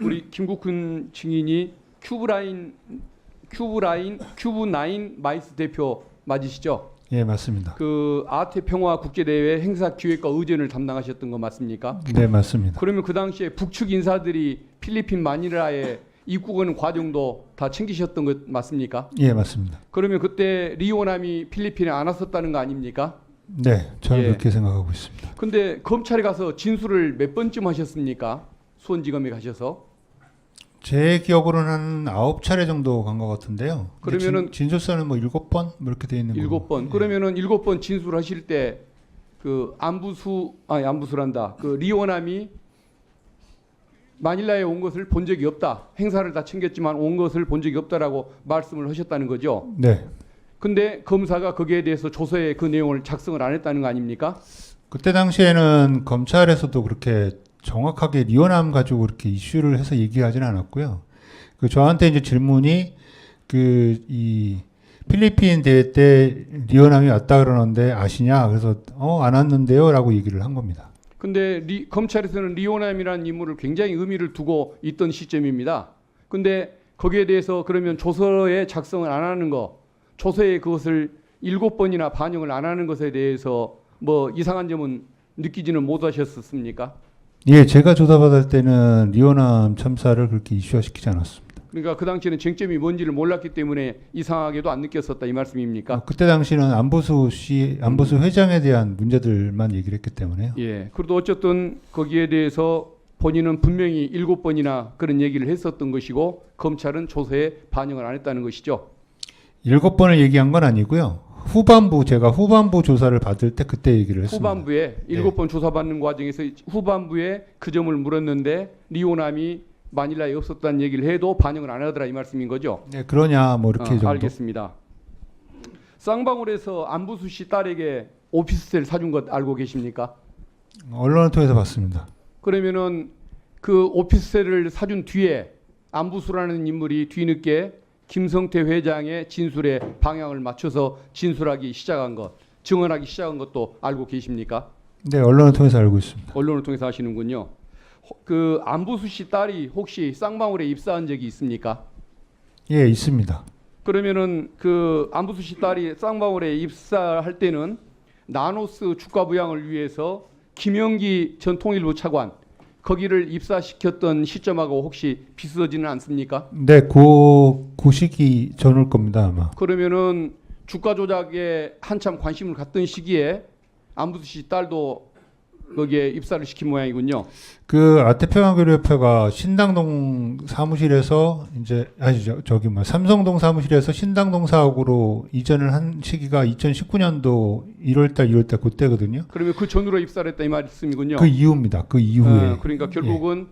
우리 김국훈 증인이 큐브9 마이스 대표 맞으시죠? 예, 맞습니다. 그 아태 평화 국제대회 행사 기획과 의전을 담당하셨던 거 맞습니까? 네, 맞습니다. 그러면 그 당시에 북측 인사들이 필리핀 마닐라에 입국하는 과정도 다 챙기셨던 것 맞습니까? 예, 맞습니다. 그러면 그때 리오남이 필리핀에 안 왔었다는 거 아닙니까? 네, 저는 예. 그렇게 생각하고 있습니다. 근데 검찰에 가서 진술을 몇 번쯤 하셨습니까? 수원지검에 가셔서. 제 기억으로는 한 9차례 정도 간 것 같은데요. 근데 그러면은 진술서는 뭐 7번 뭐 이렇게 돼 있는 거. 7번. 그러면은 7번 진술하실 때 그 안부수란다. 그 리오남이 마닐라에 온 것을 본 적이 없다. 행사를 다 챙겼지만 온 것을 본 적이 없다라고 말씀을 하셨다는 거죠. 네. 근데 검사가 거기에 대해서 조서에 그 내용을 작성을 안 했다는 거 아닙니까? 그때 당시에는 검찰에서도 그렇게 정확하게 리오남 가지고 그렇게 이슈를 해서 얘기하지는 않았고요. 그 저한테 이제 질문이 그 이 필리핀 대회 때 리오남이 왔다 그러는데 아시냐? 그래서 안 왔는데요라고 얘기를 한 겁니다. 근데 검찰에서는 리오남이라는 인물을 굉장히 의미를 두고 있던 시점입니다. 근데 거기에 대해서 그러면 조서에 작성을 안 하는 거, 조서에 그것을 7번이나 반영을 안 하는 것에 대해서 뭐 이상한 점은 느끼지는 못하셨습니까? 예, 제가 조사받을 때는 리오남 참사를 그렇게 이슈화시키지 않았습니다. 그러니까 그 당시에는 쟁점이 뭔지를 몰랐기 때문에 이상하게도 안 느꼈었다 이 말씀입니까? 그때 당시는 안보수 회장에 대한 문제들만 얘기를 했기 때문에요. 예. 그래도 어쨌든 거기에 대해서 본인은 분명히 7번이나 그런 얘기를 했었던 것이고 검찰은 조서에 반영을 안 했다는 것이죠. 7번을 얘기한 건 아니고요. 제가 후반부 조사를 받을 때 그때 얘기를 했습니다. 후반부에 7번 조사받는 과정에서 후반부에 그 점을 물었는데 리오남이 마닐라에 없었다는 얘기를 해도 반영을 안 하더라 이 말씀인 거죠. 네, 그러냐 뭐 이렇게 정도. 알겠습니다. 쌍방울에서 안부수 씨 딸에게 오피스텔 사준 것 알고 계십니까? 언론을 통해서 봤습니다. 그러면은 그 오피스텔을 사준 뒤에 안부수라는 인물이 뒤늦게 김성태 회장의 진술에 방향을 맞춰서 진술하기 시작한 것, 증언하기 시작한 것도 알고 계십니까? 네, 언론을 통해서 알고 있습니다. 언론을 통해서 하시는군요. 그 안부수 씨 딸이 혹시 쌍방울에 입사한 적이 있습니까? 예, 있습니다. 그러면은 그 안부수 씨 딸이 쌍방울에 입사할 때는 나노스 주가 부양을 위해서 김영기 전 통일부 차관 거기를 입사시켰던 시점하고 혹시 비슷하지는 않습니까? 네, 그 시기 전일 겁니다 아마. 그러면은 주가 조작에 한참 관심을 갖던 시기에 안부수 씨 딸도 거기에 입사를 시킨 모양이군요. 그 아태평화교류협회가 신당동 사무실에서 이제 삼성동 사무실에서 신당동 사옥으로 이전을 한 시기가 2019년도 1월달, 2월달 그때거든요. 그러면 그 전후로 입사를 했다 이 말씀이군요. 그 이후입니다. 그 이후에. 그러니까 결국은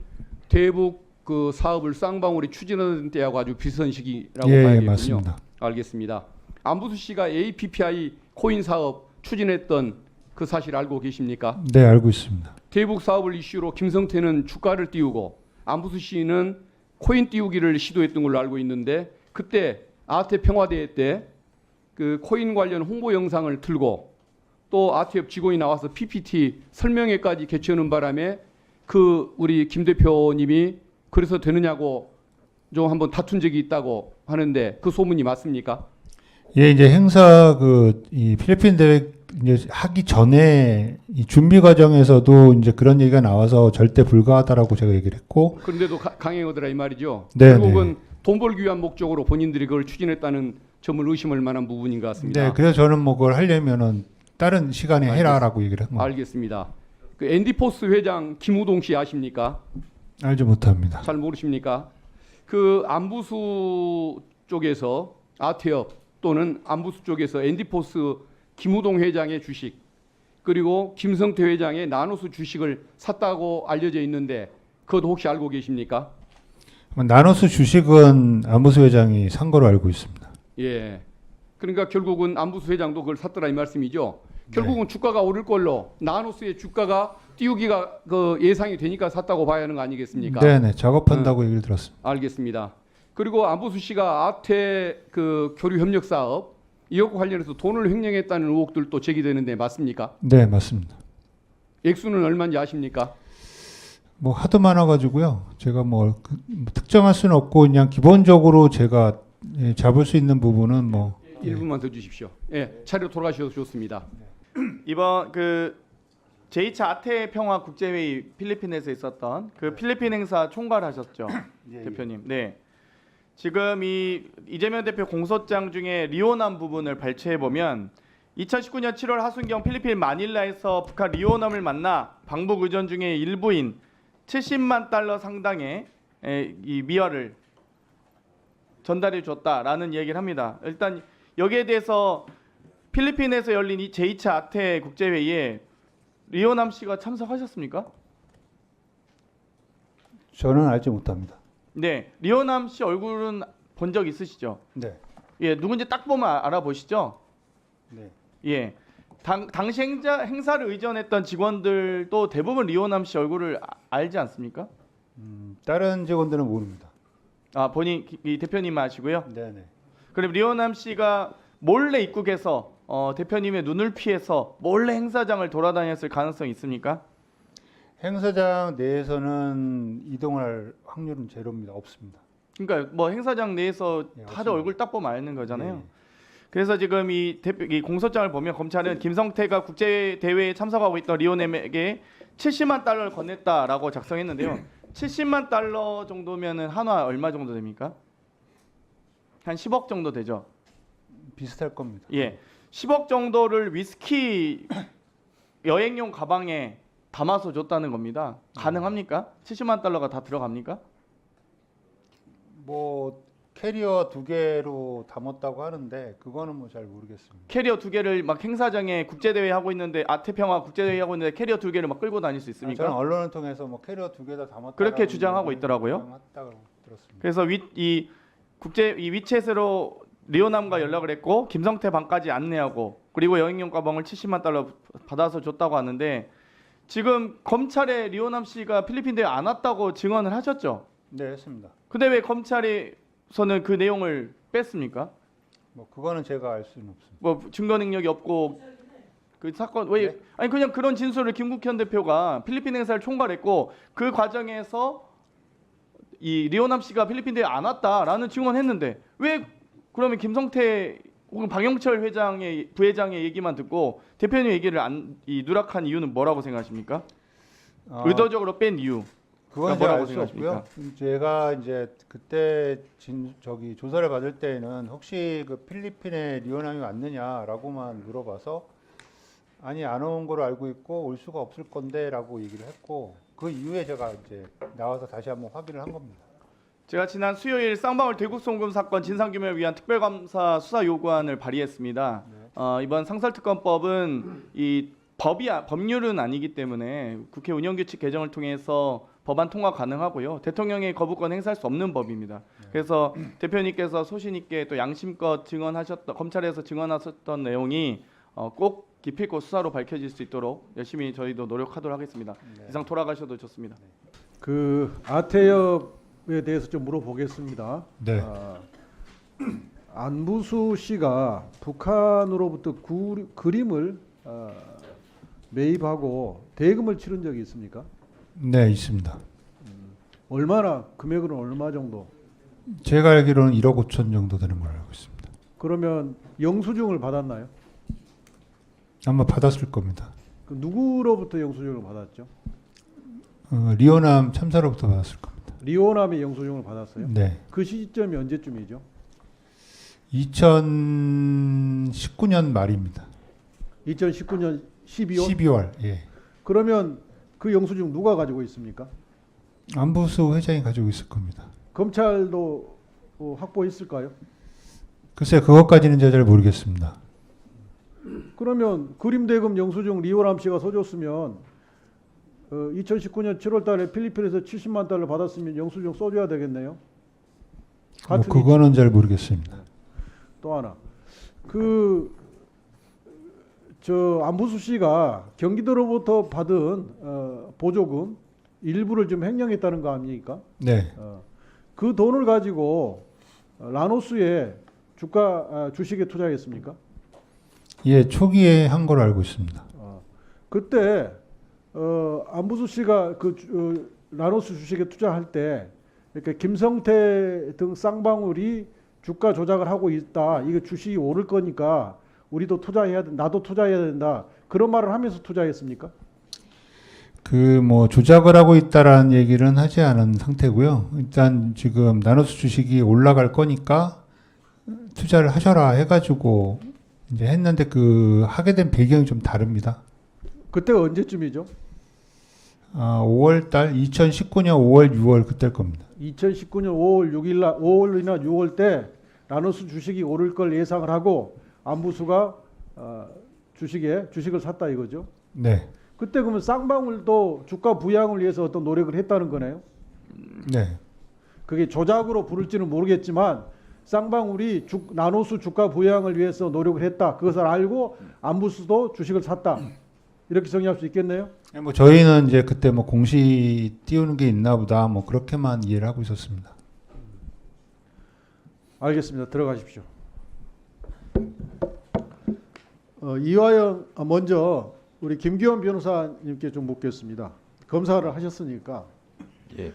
대북 그 사업을 쌍방울이 추진하던 때하고 아주 비슷한 시기라고 봐야겠군요. 맞습니다. 알겠습니다. 안부수 씨가 APPI 코인 사업 추진했던 그 사실 알고 계십니까? 네, 알고 있습니다. 대북 사업을 이슈로 김성태는 주가를 띄우고 안부수 씨는 코인 띄우기를 시도했던 걸로 알고 있는데 그때 아태 평화대회 때 그 코인 관련 홍보 영상을 틀고 또 아태협 직원이 나와서 PPT 설명회까지 개최하는 바람에 그 우리 김 대표님이 그래서 되느냐고 좀 한번 다툰 적이 있다고 하는데 그 소문이 맞습니까? 예, 이제 행사 이 필리핀 대회 이제 하기 전에 이 준비 과정에서도 이제 그런 얘기가 나와서 절대 불가하다라고 제가 얘기를 했고. 그런데도 강행하더라 이 말이죠. 네, 결국은 네. 돈 벌기 위한 목적으로 본인들이 그걸 추진했다는 점을 의심할 만한 부분인 것 같습니다. 네, 그래서 저는 뭐 그걸 하려면은 다른 시간에 해라라고 얘기를 한 겁니다. 알겠습니다. 그 앤디포스 회장 김우동 씨 아십니까? 알지 못합니다. 잘 모르십니까? 그 안부수 쪽에서 아태협 또는 안부수 쪽에서 앤디포스 김우동 회장의 주식 그리고 김성태 회장의 나노스 주식을 샀다고 알려져 있는데 그것도 혹시 알고 계십니까? 나노스 주식은 안보수 회장이 산 거로 알고 있습니다. 예. 그러니까 결국은 안부수 회장도 그걸 샀더라 이 말씀이죠. 결국은 주가가 오를 걸로 나노스의 주가가 띄우기가 그 예상이 되니까 샀다고 봐야 하는 거 아니겠습니까? 네네, 작업한다고 얘기를 들었습니다. 알겠습니다. 그리고 안부수 씨가 아태 그 교류 협력 사업 이것과 관련해서 돈을 횡령했다는 의혹들도 제기되는데 맞습니까? 네, 맞습니다. 액수는 얼마인지 아십니까? 뭐 하도 많아가지고요. 제가 뭐 특정할 수는 없고 그냥 기본적으로 제가 잡을 수 있는 부분은 뭐 1분만 더 주십시오. 예, 차례로 돌아가셔도 좋습니다. 이번 그 제2차 아태 평화 국제회의 필리핀에서 있었던 그 필리핀 행사 총괄하셨죠, 대표님. 네. 지금 이 이재명 대표 공소장 중에 리오남 부분을 발췌해 보면 2019년 7월 하순경 필리핀 마닐라에서 북한 리오남을 만나 방북 의전 중에 일부인 70만 달러 상당의 이 미화를 전달해 줬다라는 얘기를 합니다. 일단 여기에 대해서 필리핀에서 열린 이 제2차 아태 국제회의에 리오남 씨가 참석하셨습니까? 저는 알지 못합니다. 네, 리오남 씨 얼굴은 본 적 있으시죠? 네. 예, 누군지 딱 보면 알아보시죠? 네. 예. 당시 행사를 의전했던 직원들도 대부분 리오남 씨 얼굴을 알지 않습니까? 다른 직원들은 모릅니다. 아, 본인 이 대표님 아시고요. 네네. 그럼 리오남 씨가 몰래 입국해서 대표님의 눈을 피해서 몰래 행사장을 돌아다녔을 가능성이 있습니까? 행사장 내에서는 이동할 확률은 제로입니다. 없습니다. 그러니까 뭐 행사장 내에서 예, 다들 없습니다. 얼굴 딱 보면 아는 거잖아요. 네. 그래서 지금 이 공소장을 보면 검찰은 김성태가 국제 대회에 참석하고 있던 리오남에게 70만 달러를 건넸다라고 작성했는데요. 70만 달러 정도면은 한화 얼마 정도 됩니까? 한 10억 정도 되죠. 비슷할 겁니다. 예. 10억 정도를 위스키 여행용 가방에 담아서 줬다는 겁니다. 가능합니까? 70만 달러가 다 들어갑니까? 뭐 캐리어 2개로 담았다고 하는데 그거는 뭐 잘 모르겠습니다. 캐리어 2개를 막 행사장에 국제대회 하고 있는데 아태평화 국제대회 하고 있는데 캐리어 2개를 막 끌고 다닐 수 있습니까? 저는 언론을 통해서 뭐 캐리어 2개 다 담았다 그렇게 주장하고 있더라고요. 들었습니다. 그래서 이 위챗으로 리오남과 연락을 했고 김성태 방까지 안내하고 그리고 여행용 가방을 70만 달러 받아서 줬다고 하는데 지금 검찰에 리오남 씨가 필리핀 대회 안 왔다고 증언을 하셨죠? 네, 했습니다. 근데 왜 검찰에서는 그 내용을 뺐습니까? 뭐 그거는 제가 알 수는 없습니다. 뭐 증거 능력이 없고 그 사건 왜 네? 아니 그냥 그런 진술을 김국현 대표가 필리핀 행사를 총괄했고 그 과정에서 이 리오남 씨가 필리핀 대회 안 왔다라는 증언했는데 왜 그러면 김성태 혹은 방영철 회장의 부회장의 얘기만 듣고 대표님 얘기를 누락한 이유는 뭐라고 생각하십니까? 의도적으로 뺀 이유. 그건 제가 뭐라고 알 수 없고요. 제가 이제 그때 조사를 받을 때에는 혹시 그 필리핀에 리오남이 왔느냐라고만 물어봐서 아니 안 온 걸로 알고 있고 올 수가 없을 건데라고 얘기를 했고 그 이후에 제가 이제 나와서 다시 한번 확인을 한 겁니다. 제가 지난 수요일 쌍방울 대국송금 사건 진상규명을 위한 특별감사 수사 요구안을 발의했습니다. 이번 상설특검법은 이 법률은 아니기 때문에 국회 운영규칙 개정을 통해서 법안 통과 가능하고요. 대통령의 거부권 행사할 수 없는 법입니다. 그래서 대표님께서 소신 있게 또 양심껏 검찰에서 증언하셨던 내용이 꼭 기필코 수사로 밝혀질 수 있도록 열심히 저희도 노력하도록 하겠습니다. 이상 돌아가셔도 좋습니다. 그 아태역에 대해서 좀 물어보겠습니다. 네. 안부수 씨가 북한으로부터 그림을 매입하고 대금을 치른 적이 있습니까? 네, 있습니다. 얼마나 금액으로는 얼마 정도? 제가 알기로는 1억 5천 정도 되는 걸로 알고 있습니다. 그러면 영수증을 받았나요? 아마 받았을 겁니다. 그 누구로부터 영수증을 받았죠? 리오남 참사로부터 받았을 겁니다. 리오남이 영수증을 받았어요? 네. 그 시점이 언제쯤이죠? 2019년 말입니다. 2019년 12월? 12월. 예. 그러면 그 영수증 누가 가지고 있습니까? 안부수 회장이 가지고 있을 겁니다. 검찰도 확보했을까요? 글쎄 그것까지는 제가 잘 모르겠습니다. 그러면 그림 대금 영수증 리오남 씨가 써줬으면 2019년 7월달에 필리핀에서 70만 달러 받았으면 영수증 써줘야 되겠네요. 뭐 그거는 잘 모르겠습니다. 또 하나 안부수 씨가 경기도로부터 받은 보조금 일부를 좀 횡령했다는 거 아닙니까? 네. 그 돈을 가지고 라노스의 주식에 투자했습니까? 예, 초기에 한 걸로 알고 있습니다. 그때 안부수 씨가 라노스 주식에 투자할 때 이렇게 김성태 등 쌍방울이 주가 조작을 하고 있다. 이거 주식이 오를 거니까 우리도 투자해야 된다. 나도 투자해야 된다. 그런 말을 하면서 투자했습니까? 그 뭐 조작을 하고 있다라는 얘기는 하지 않은 상태고요. 일단 지금 나노스 주식이 올라갈 거니까 투자를 하셔라 해가지고 이제 했는데 그 하게 된 배경이 좀 다릅니다. 그때가 언제쯤이죠? 5월 달 2019년 5월 6월 그때일 겁니다. 2019년 5월 6일 5월이나 6월 때 라노스 주식이 오를 걸 예상을 하고 안부수가 주식을 샀다 이거죠. 네. 그때 그러면 쌍방울도 주가 부양을 위해서 어떤 노력을 했다는 거네요. 네. 그게 조작으로 부를지는 모르겠지만 쌍방울이 나노스 주가 부양을 위해서 노력을 했다. 그것을 알고 안부수도 주식을 샀다. 이렇게 정리할 수 있겠네요. 뭐 저희는 이제 그때 뭐 공시 띄우는 게 있나 보다 뭐 그렇게만 이해를 하고 있었습니다. 알겠습니다. 들어가십시오. 이화영 먼저 우리 김기현 변호사님께 좀 묻겠습니다. 검사를 하셨으니까 예.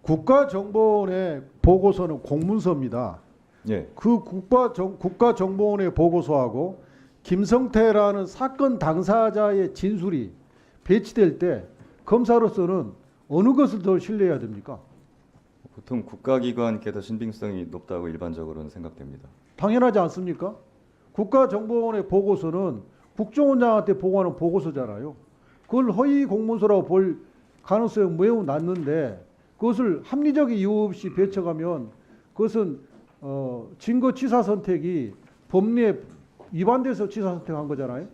국가정보원의 보고서는 공문서입니다. 예. 그 국가정보원의 보고서하고 김성태라는 사건 당사자의 진술이 배치될 때 검사로서는 어느 것을 더 신뢰해야 됩니까? 보통 국가기관께 더 신빙성이 높다고 일반적으로는 생각됩니다. 당연하지 않습니까? 국가정보원의 보고서는 국정원장한테 보고하는 보고서잖아요. 그걸 허위 공문서라고 볼 가능성이 매우 낮는데 그것을 합리적 이유 없이 배척하면 그것은 증거치사 선택이 법리에 위반돼서 치사 선택한 거잖아요.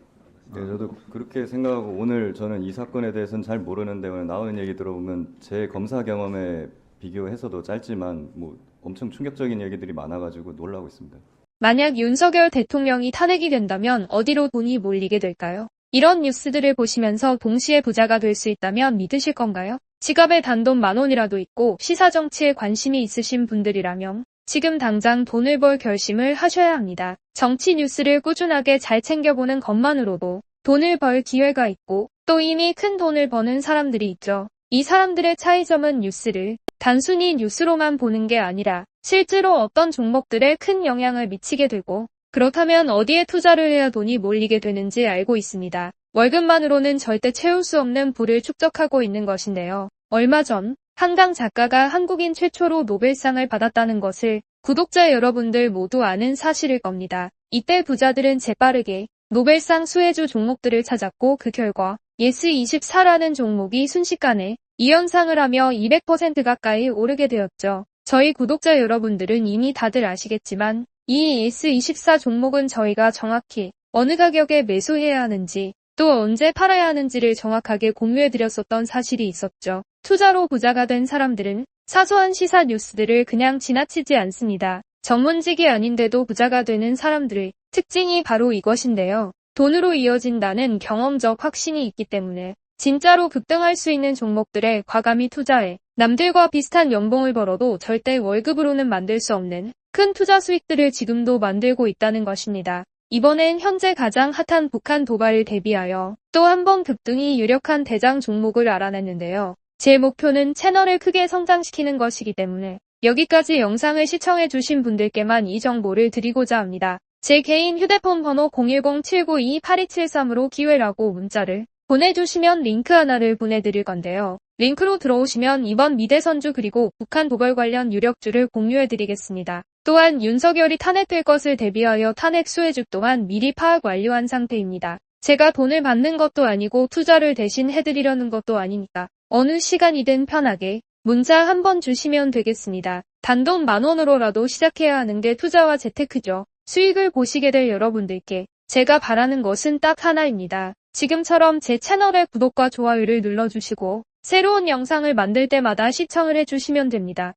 네, 저도 그렇게 생각하고 오늘 저는 이 사건에 대해서는 잘 모르는데 오늘 나오는 얘기 들어보면 제 검사 경험에 비교해서도 짧지만 뭐 엄청 충격적인 얘기들이 많아가지고 놀라고 있습니다. 만약 윤석열 대통령이 탄핵이 된다면 어디로 돈이 몰리게 될까요? 이런 뉴스들을 보시면서 동시에 부자가 될 수 있다면 믿으실 건가요? 지갑에 단돈 10,000원이라도 있고 시사정치에 관심이 있으신 분들이라면 지금 당장 돈을 벌 결심을 하셔야 합니다. 정치 뉴스를 꾸준하게 잘 챙겨보는 것만으로도 돈을 벌 기회가 있고 또 이미 큰 돈을 버는 사람들이 있죠. 이 사람들의 차이점은 뉴스를 단순히 뉴스로만 보는 게 아니라 실제로 어떤 종목들에 큰 영향을 미치게 되고 그렇다면 어디에 투자를 해야 돈이 몰리게 되는지 알고 있습니다. 월급만으로는 절대 채울 수 없는 부를 축적하고 있는 것인데요. 얼마 전 한강 작가가 한국인 최초로 노벨상을 받았다는 것을 구독자 여러분들 모두 아는 사실일 겁니다. 이때 부자들은 재빠르게 노벨상 수혜주 종목들을 찾았고 그 결과 예스24라는 종목이 순식간에 2연상을 하며 200% 가까이 오르게 되었죠. 저희 구독자 여러분들은 이미 다들 아시겠지만 이 예스24 종목은 저희가 정확히 어느 가격에 매수해야 하는지 또 언제 팔아야 하는지를 정확하게 공유해드렸었던 사실이 있었죠. 투자로 부자가 된 사람들은 사소한 시사 뉴스들을 그냥 지나치지 않습니다. 전문직이 아닌데도 부자가 되는 사람들의 특징이 바로 이것인데요. 돈으로 이어진다는 경험적 확신이 있기 때문에 진짜로 급등할 수 있는 종목들에 과감히 투자해 남들과 비슷한 연봉을 벌어도 절대 월급으로는 만들 수 없는 큰 투자 수익들을 지금도 만들고 있다는 것입니다. 이번엔 현재 가장 핫한 북한 도발을 대비하여 또 한 번 급등이 유력한 대장 종목을 알아냈는데요. 제 목표는 채널을 크게 성장시키는 것이기 때문에 여기까지 영상을 시청해주신 분들께만 이 정보를 드리고자 합니다. 제 개인 휴대폰 번호 010-792-8273으로 기회라고 문자를 보내주시면 링크 하나를 보내드릴 건데요. 링크로 들어오시면 이번 미대선주 그리고 북한 도발 관련 유력주를 공유해드리겠습니다. 또한 윤석열이 탄핵될 것을 대비하여 탄핵 수혜주 또한 미리 파악 완료한 상태입니다. 제가 돈을 받는 것도 아니고 투자를 대신 해드리려는 것도 아니니까 어느 시간이든 편하게 문자 한번 주시면 되겠습니다. 단돈 10,000원으로라도 시작해야 하는 게 투자와 재테크죠. 수익을 보시게 될 여러분들께 제가 바라는 것은 딱 하나입니다. 지금처럼 제 채널의 구독과 좋아요를 눌러주시고 새로운 영상을 만들 때마다 시청을 해주시면 됩니다.